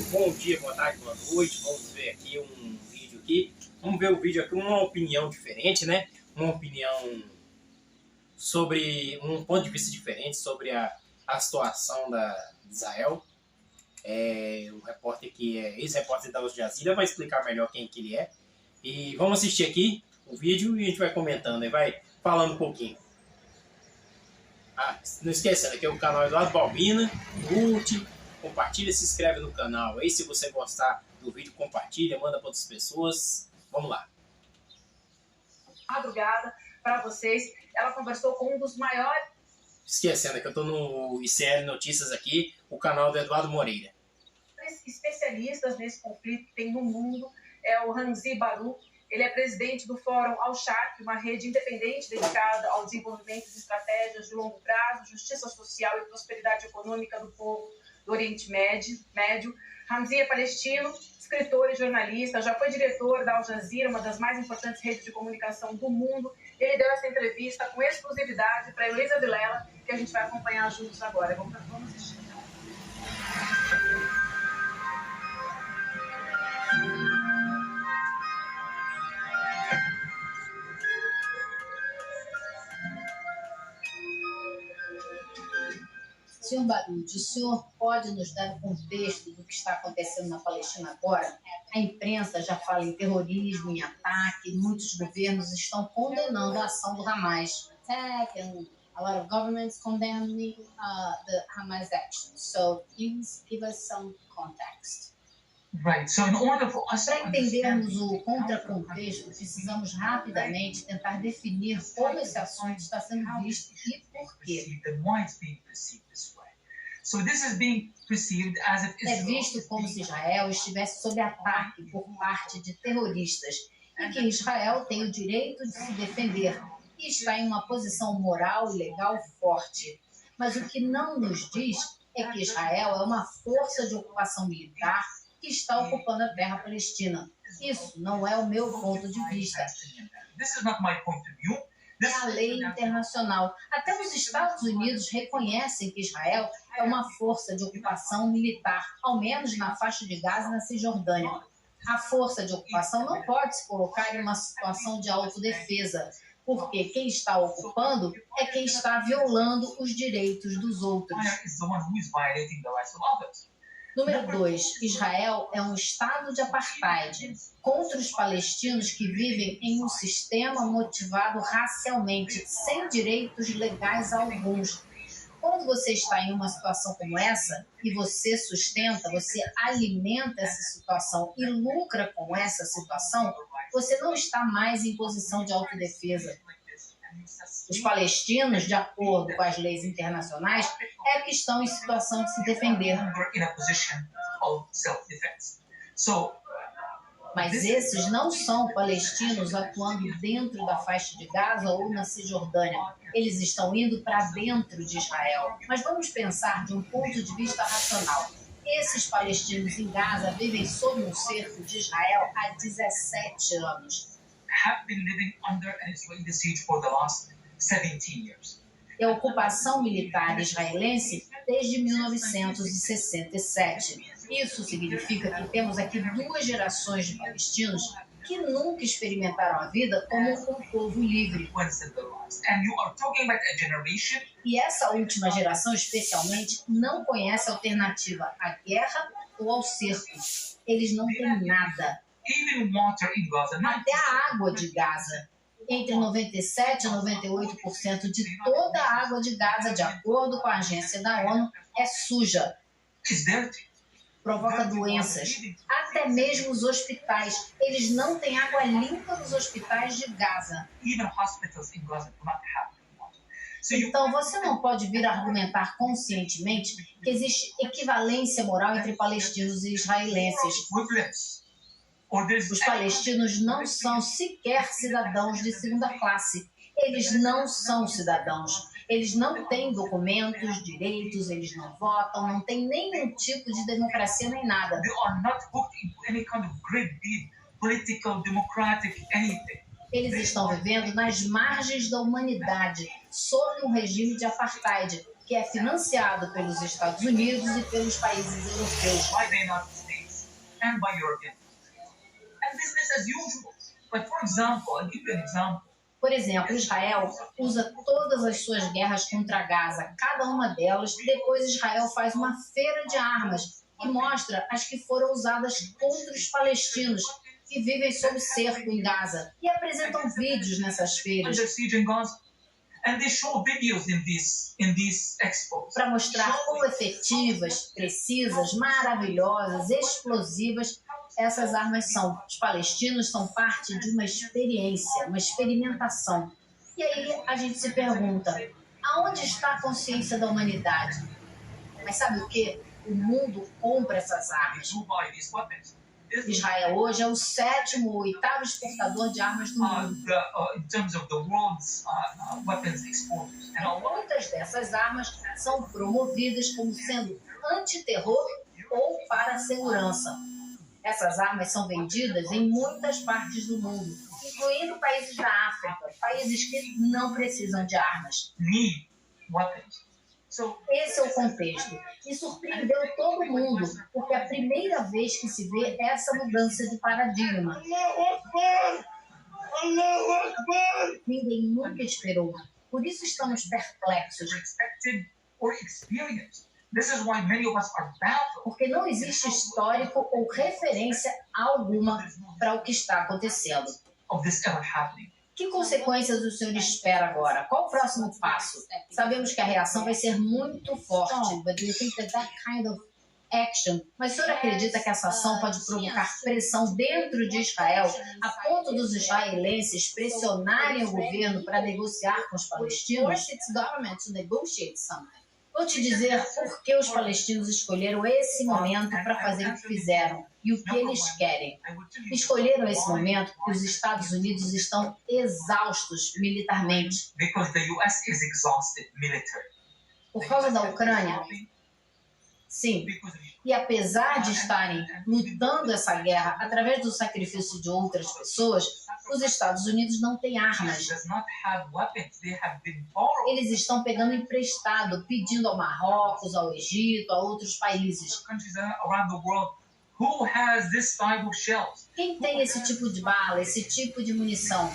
Bom dia, boa tarde, boa noite. Vamos ver aqui um vídeo aqui. Vamos ver o vídeo aqui, uma opinião diferente, né? Uma opinião sobre um ponto de vista diferente sobre a situação de Israel. Um repórter que é ex-repórter da Al Jazeera vai explicar melhor quem que ele é. E vamos assistir aqui o vídeo e a gente vai comentando e vai falando um pouquinho. Não esqueça, aqui é o canal Eduardo Balbina. Curte, compartilha, se inscreve no canal. Aí, se você gostar do vídeo, compartilha, manda para outras pessoas. Vamos lá. Madrugada para vocês. Ela conversou com um dos maiores... Esquecendo que eu estou no ICL Notícias aqui, o canal do Eduardo Moreira. Especialistas nesse conflito que tem no mundo é o Ramzi Barouk. Ele é presidente do Fórum Al-Sharq, uma rede independente dedicada ao desenvolvimento de estratégias de longo prazo, justiça social e prosperidade econômica do povo do Oriente Médio. Ramzi é palestino, escritor e jornalista, já foi diretor da Al Jazeera, uma das mais importantes redes de comunicação do mundo. Ele deu essa entrevista com exclusividade para a Heloísa Vilela, que a gente vai acompanhar juntos agora. Vamos assistir. Senhor Barouk, o senhor pode nos dar o contexto do que está acontecendo na Palestina agora? A imprensa já fala em terrorismo, em ataque, muitos governos estão condenando a ação do Hamas. Attack and a lot of governments condemning the Hamas action. So please give us some context. Right. So in order for us Para entendermos o contracontexto, precisamos rapidamente tentar definir como esse assunto está sendo visto e por quê. É visto como se Israel estivesse sob ataque por parte de terroristas e que Israel tem o direito de se defender e está em uma posição moral e legal forte. Mas o que não nos diz é que Israel é uma força de ocupação militar que está ocupando a terra palestina. Isso não é o meu ponto de vista. É a lei internacional. Até os Estados Unidos reconhecem que Israel é uma força de ocupação militar, ao menos na faixa de Gaza e na Cisjordânia. A força de ocupação não pode se colocar em uma situação de autodefesa, porque quem está ocupando é quem está violando os direitos dos outros. Número 2. Israel é um estado de apartheid contra os palestinos que vivem em um sistema motivado racialmente, sem direitos legais alguns. Quando você está em uma situação como essa, e você sustenta, você alimenta essa situação e lucra com essa situação, você não está mais em posição de autodefesa. Os palestinos, de acordo com as leis internacionais, é que estão em situação de se defender. Mas esses não são palestinos atuando dentro da faixa de Gaza ou na Cisjordânia. Eles estão indo para dentro de Israel. Mas vamos pensar de um ponto de vista racional. Esses palestinos em Gaza vivem sob um cerco de Israel há 17 anos. E a ocupação militar israelense desde 1967. Isso significa que temos aqui 2 gerações de palestinos que nunca experimentaram a vida como um povo livre. E essa última geração, especialmente, não conhece alternativa à guerra ou ao cerco. Eles não têm nada. Até a água de Gaza. Entre 97% e 98% de toda a água de Gaza, de acordo com a agência da ONU, é suja. Provoca doenças. Até mesmo os hospitais. Eles não têm água limpa nos hospitais de Gaza. Então, você não pode vir argumentar conscientemente que existe equivalência moral entre palestinos e israelenses. Os palestinos não são sequer cidadãos de segunda classe. Eles não são cidadãos. Eles não têm documentos, direitos, eles não votam, não têm nenhum tipo de democracia nem nada. Eles estão vivendo nas margens da humanidade, sob um regime de apartheid, que é financiado pelos Estados Unidos e pelos países europeus. and by Europeans. And business as usual. But for example, I'll give you an example. Por exemplo, Israel usa todas as suas guerras contra Gaza, cada uma delas. Depois, Israel faz uma feira de armas e mostra as que foram usadas contra os palestinos que vivem sob cerco em Gaza e apresentam vídeos nessas feiras Under siege in Gaza. And they show videos in these expos. para mostrar quão efetivas, precisas, maravilhosas, explosivas essas armas são. Os palestinos são parte de uma experiência, uma experimentação. E aí a gente se pergunta, aonde está a consciência da humanidade? Mas sabe o quê? O mundo compra essas armas. Who buy these weapons? Israel hoje é o 7º ou 8º exportador de armas do mundo. In terms of the world's weapons exporters. And all Muitas dessas armas são promovidas como sendo antiterror ou para a segurança. Essas armas são vendidas em muitas partes do mundo, incluindo países da África, países que não precisam de armas. need weapons. So Esse é o contexto. E surpreendeu todo mundo, porque é a primeira vez que se vê essa mudança de paradigma. Ninguém nunca esperou. Por isso estamos perplexos, expected or experienced. This is why many of us are baffled. porque não existe histórico ou referência alguma para o que está acontecendo. Of this ever happening. Que consequências o senhor espera agora? Qual o próximo passo? Sabemos que a reação vai ser muito forte. But do you think that kind of action? Mas o senhor acredita que essa ação pode provocar pressão dentro de Israel, a ponto dos israelenses pressionarem o governo para negociar com os palestinos? Vou te dizer por que os palestinos escolheram esse momento para fazer o que fizeram e o que eles querem. I will tell you Escolheram esse momento porque os Estados Unidos estão exaustos militarmente. because the US is exhausted military. Por causa da Ucrânia? Sim. Because of E apesar de estarem lutando essa guerra através do sacrifício de outras pessoas, os Estados Unidos não têm armas. does not have weapons. They have been borrowed. Eles estão pegando emprestado, pedindo ao Marrocos, ao Egito, a outros países. Countries around the world who has this type of shells. Quem tem esse tipo de bala, esse tipo de munição,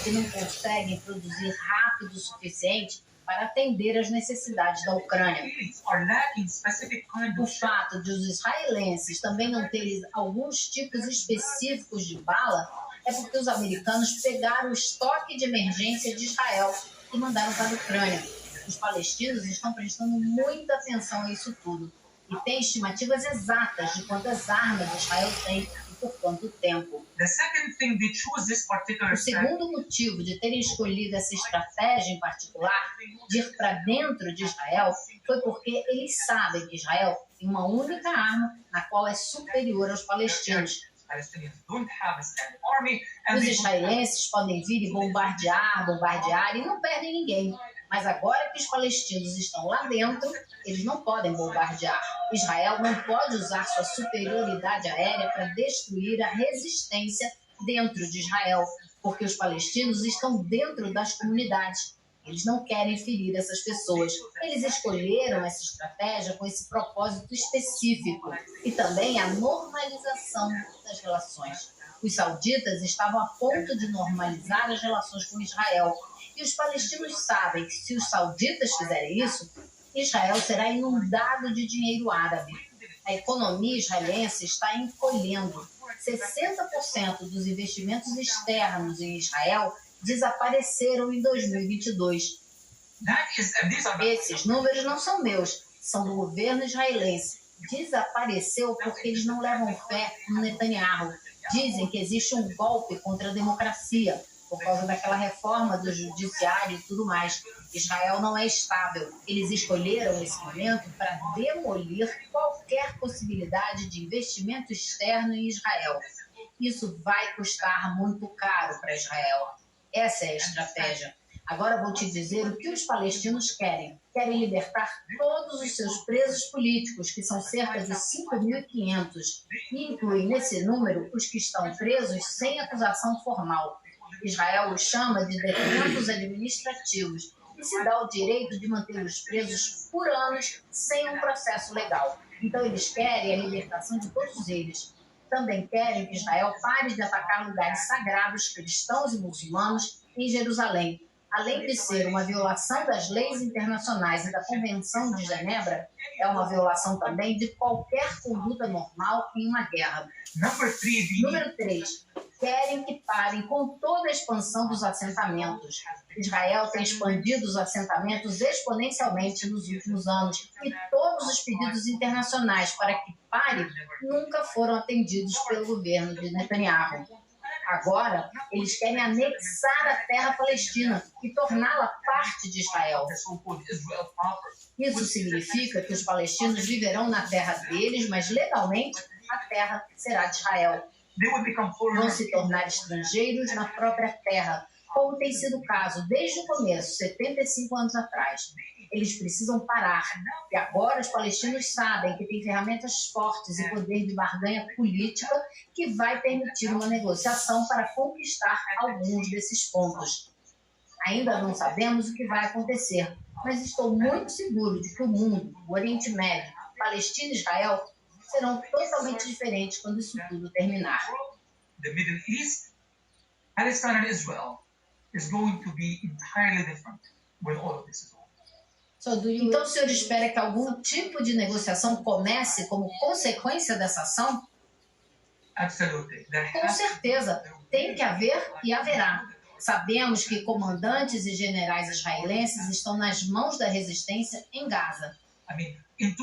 que não conseguem produzir rápido o suficiente para atender às necessidades da Ucrânia? Israelis are lacking specific kind O of shells. fato de os israelenses também não terem alguns tipos específicos de bala é porque os americanos pegaram o estoque de emergência de Israel e mandaram para a Ucrânia. Os palestinos estão prestando muita atenção a isso tudo e têm estimativas exatas de quantas armas Israel tem e por quanto tempo. The second thing they choose this particular O segundo motivo de terem escolhido essa estratégia em particular, de ir para dentro de Israel, foi porque eles sabem que Israel tem uma única arma na qual é superior aos palestinos. Palestinians don't have a standing army and Os they israelenses podem vir e bombardear e não perdem ninguém. Mas agora que os palestinos estão lá dentro, eles não podem bombardear. Israel não pode usar sua superioridade aérea para destruir a resistência dentro de Israel, porque os palestinos estão dentro das comunidades. Eles não querem ferir essas pessoas. Eles escolheram essa estratégia com esse propósito específico e também a normalização das relações. Os sauditas estavam a ponto de normalizar as relações com Israel. E os palestinos sabem que se os sauditas fizerem isso, Israel será inundado de dinheiro árabe. A economia israelense está encolhendo. 60% dos investimentos externos em Israel desapareceram em 2022. Esses números não são meus, são do governo israelense. Desapareceu porque eles não levam fé no Netanyahu. Dizem que existe um golpe contra a democracia, por causa daquela reforma do judiciário e tudo mais. Israel não é estável. Eles escolheram esse momento para demolir qualquer possibilidade de investimento externo em Israel. Isso vai custar muito caro para Israel. Essa é a estratégia. Agora vou te dizer o que os palestinos querem. Querem libertar todos os seus presos políticos, que são cerca de 5.500, e incluem nesse número os que estão presos sem acusação formal. Israel os chama de detentos administrativos e se dá o direito de manter os presos por anos sem um processo legal. Então eles querem a libertação de todos eles. também querem que Israel pare de atacar lugares sagrados cristãos e muçulmanos em Jerusalém. Além de ser uma violação das leis internacionais e da Convenção de Genebra, é uma violação também de qualquer conduta normal em uma guerra. Número 3. Querem que parem com toda a expansão dos assentamentos. Israel tem expandido os assentamentos exponencialmente nos últimos anos e todos os pedidos internacionais para que pare nunca foram atendidos pelo governo de Netanyahu. Agora, eles querem anexar a terra palestina e torná-la parte de Israel. Isso significa que os palestinos viverão na terra deles, mas legalmente a terra será de Israel. Vão se tornar estrangeiros na própria terra, como tem sido o caso desde o começo, 75 anos atrás. Eles precisam parar. E agora os palestinos sabem que têm ferramentas fortes e poder de barganha política que vai permitir uma negociação para conquistar alguns desses pontos. Ainda não sabemos o que vai acontecer, mas estou muito seguro de que o mundo, o Oriente Médio, Palestina e Israel serão totalmente diferentes quando isso tudo terminar. The Middle East, Palestine and Israel is going to be entirely different when all of this is over. Então o senhor espera que algum tipo de negociação comece como consequência dessa ação? Com certeza, tem que haver e haverá. Sabemos que comandantes e generais israelenses estão nas mãos da resistência em Gaza. Em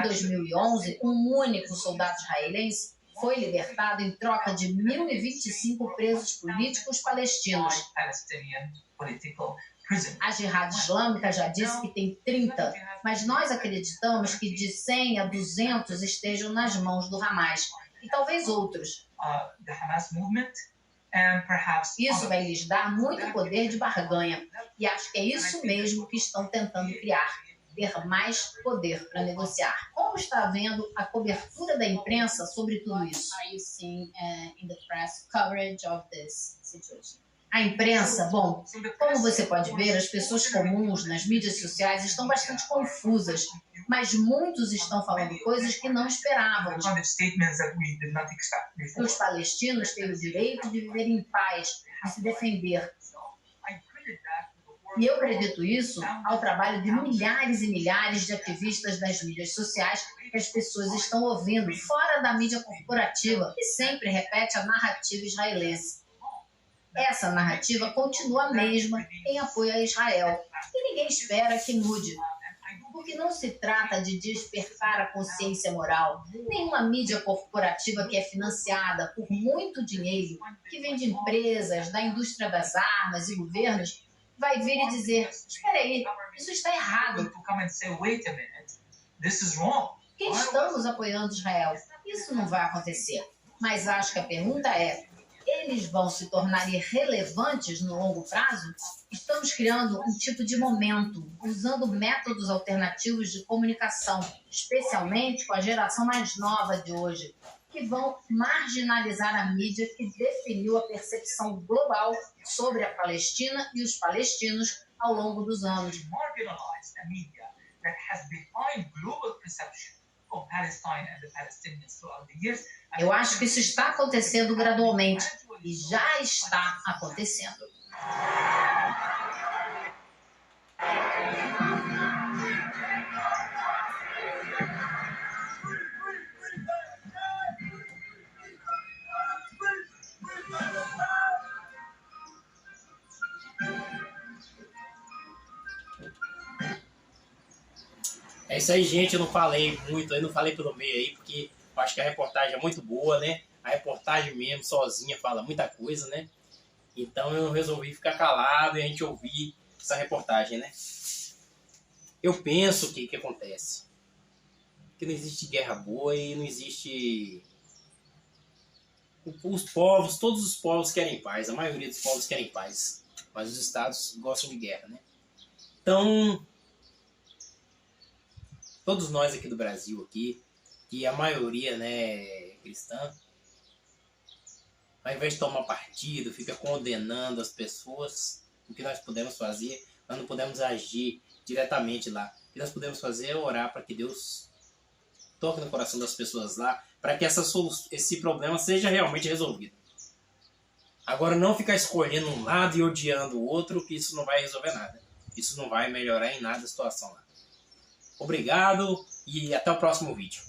2011, um único soldado israelense foi libertado em troca de 1.025 presos políticos palestinos. A Jihad Islâmica já disse que tem 30, mas nós acreditamos que de 100 a 200 estejam nas mãos do Hamas, e talvez outros. Isso vai lhes dar muito poder de barganha, e acho que é isso mesmo que estão tentando criar, ter mais poder para negociar. Como está havendo a cobertura da imprensa sobre tudo isso? Are you seeing in the press coverage of this situation? A imprensa, bom, como você pode ver, as pessoas comuns nas mídias sociais estão bastante confusas, mas muitos estão falando coisas que não esperávamos. Os palestinos têm o direito de viver em paz, de se defender. E eu acredito isso ao trabalho de milhares e milhares de ativistas das mídias sociais que as pessoas estão ouvindo fora da mídia corporativa, que sempre repete a narrativa israelense. Essa narrativa continua a mesma em apoio a Israel, e ninguém espera que mude. Porque não se trata de despertar a consciência moral. Nenhuma mídia corporativa que é financiada por muito dinheiro, que vem de empresas, da indústria das armas e governos, vai vir e dizer, espera aí, isso está errado. Que estamos apoiando Israel. Isso não vai acontecer. Mas acho que a pergunta é, eles vão se tornar irrelevantes no longo prazo? Estamos criando um tipo de momento, usando métodos alternativos de comunicação, especialmente com a geração mais nova de hoje, que vão marginalizar a mídia que definiu a percepção global sobre a Palestina e os palestinos ao longo dos anos. Eu acho que isso está acontecendo gradualmente e já está acontecendo. É isso aí, gente. Eu não falei muito, eu não falei pelo meio aí, porque eu acho que a reportagem é muito boa, né? A reportagem mesmo, sozinha, fala muita coisa, né? Então eu resolvi ficar calado e a gente ouvir essa reportagem, né? Eu penso que acontece? Que não existe guerra boa e não existe... Os povos, todos os povos querem paz, a maioria dos povos querem paz, mas os estados gostam de guerra, né? Então... todos nós aqui do Brasil, aqui, e a maioria, né, cristã, ao invés de tomar partido, fica condenando as pessoas, o que nós podemos fazer, nós não podemos agir diretamente lá. O que nós podemos fazer é orar para que Deus toque no coração das pessoas lá, para que esse problema seja realmente resolvido. Agora, não ficar escolhendo um lado e odiando o outro, que isso não vai resolver nada. Isso não vai melhorar em nada a situação lá. Obrigado e até o próximo vídeo.